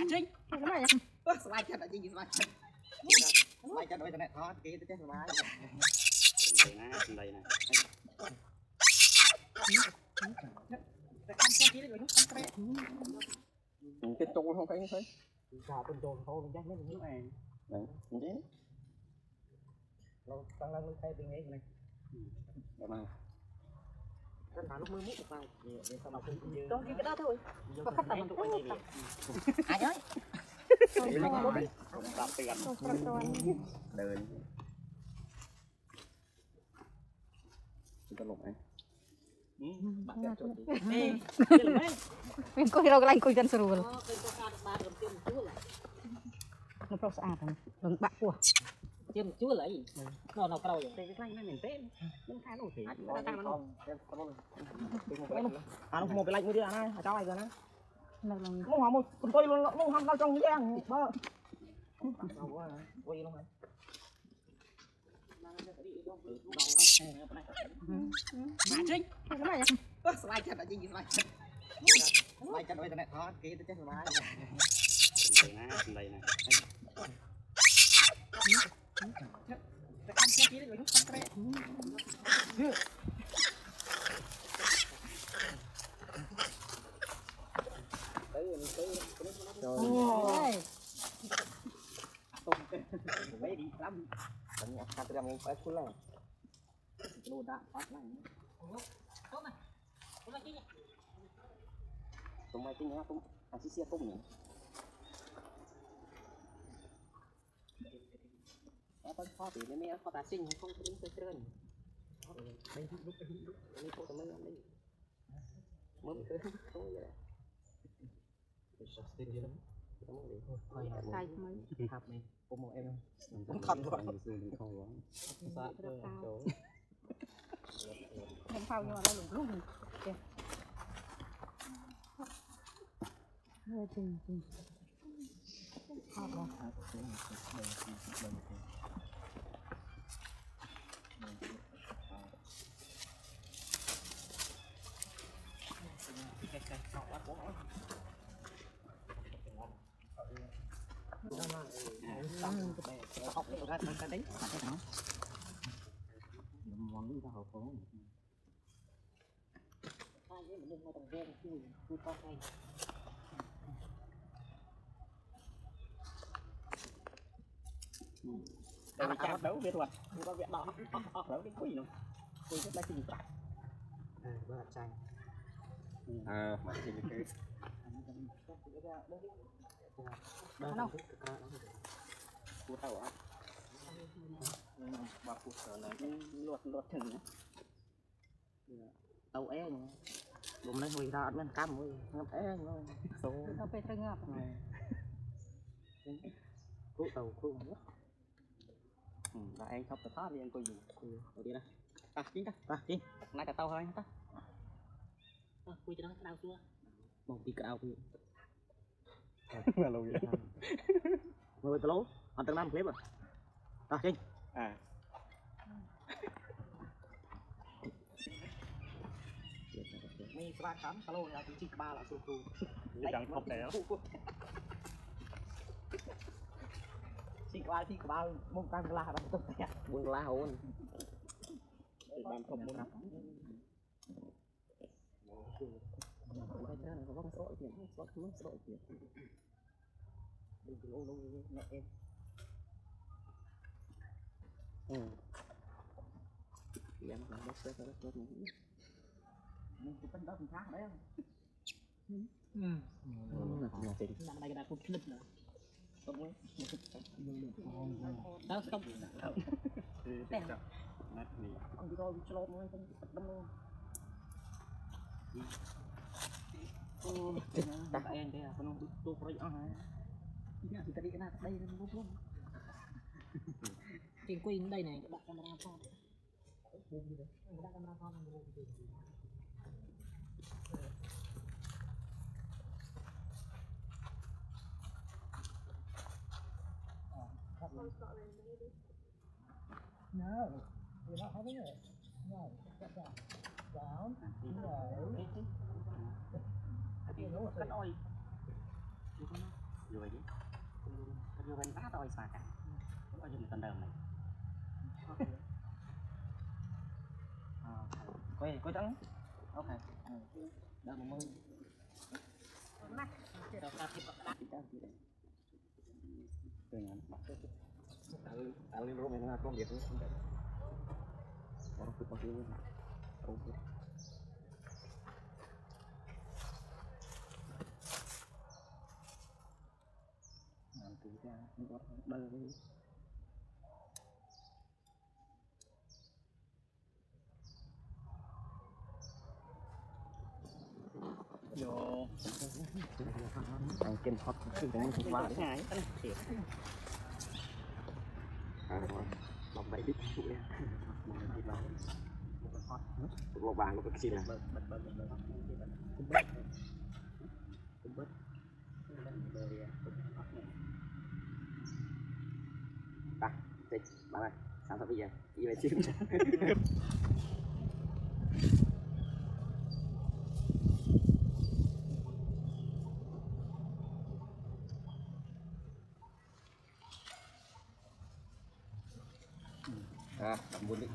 Trinh. Cái này Slide chân ở trên gì slide chân. Slide chân đôi này thoát kia tới slide. Đây nè. Cái trâu không thấy thấy. Cả con trâu thôi mình chắc mấy cái này. Đấy, thế. Nó tăng lên thay tiếng ấy này. Mà Cái nào lúc mới mút vào. Trong cái đó thôi. Có khách tầm Ai ơi. tạm tiền. Đơn. Chúng ta lục này. Bạn đẹp chút đi. Mình coi đâu cái lạnh coi chân sờ rồi. Nó pro sạch à? Đừng bạc của. Chiêm chúa lấy. Nó cầu rồi. Cái lạnh nó mình tên. Nó khai nó thì. Nó một cái lạnh mới đi ăn ai, cho ai rồi nè. Nó hòa một con tôi luôn, nó hăm trong cái giang. Bơ. Quay luôn hả? Trinh. Cái này Slide chân ở trên gì slide chân. Slide chân đôi này thoát kia tới slide. Đây nè. Ôi. Mấy đi lắm. Anh nhặt ra trong phải full là. Lô đã phát này. Tụi mày tính nhá, tụi anh sẽ tụi nhỉ. Có khó thì mấy có ta sinh không có đến chơi chơi. Đây lúc đây cô tụi mấy ăn đi. Mới tới không vậy. Sao tên gì lắm. Sai mấy. Hạp này, cô một em không? Không thành quá. Không quá. Sao chỗ. Không sao nhưng mà nó lủng lủng. Hơi chừng. Hot quá. Học được ra cái đấy, cái nào? Món đi ra hậu phố. Hai cái mình đừng tầm ven chui con này. Đây là đấu biết rồi. Không có việc đó. Đấu cái quỷ luôn. Quỷ rất là kinh khủng. Bữa chanh. Mà chỉ cái Đâu? cua tàu á. Và cua sờ này luộc thừng á. Tàu é nữa. Bụng nó hùi ra bên cam hùi ngập é thôi. Số Tao phải trưng ngập. cú tàu cú nữa. Là anh không có thoát đi anh coi gì. Ở đi đây. Ta chính ta chính. Nãy cả tàu thôi ta. Cui cho nó đau chưa? Một tí cào đi. Là lâu vậy. Ngồi tao lố. Anh từng năm clip rồi. Ta chính. Mình sẽ ba khám tao lố là tí chỉ ba là số cù. Chẳng không thể đó. Chỉ ba mông tăng la bằng tông tẹt. Buông la hồn. Bạn không muốn nắm. Em làm bớt sớt mình chỉ phân đó khác đấy không? Làm này là cục clip nữa. Không ấy. Đó không. Nát nè. Không thôi cho lột nó không đâm luôn. Đặt em đây à, con ông tôi có rõ hả? Nhà thì ta đi cái nào đây nó luôn. Tiền queen đây này, đặt camera phone. Đặt camera phone nó luôn. No, you're not having it. No, get down. Down. No. You know what? Cánh oi. rồi chứ rồi bên tá tôi xài cả có dùng tên đờm này coi trắng ok đó một mươi Al ini rumah yang aku gitu. Orang tuh pasti ini. Nanti ra nó đơ đi. vô Anh kiên hot cái này không qua đấy. ngày thiệt Bọc bậy biết tụi em. Tụi lộc vàng nó có gì là ta đây bạn ơi sao sao bây giờ đi về chứ à muốn định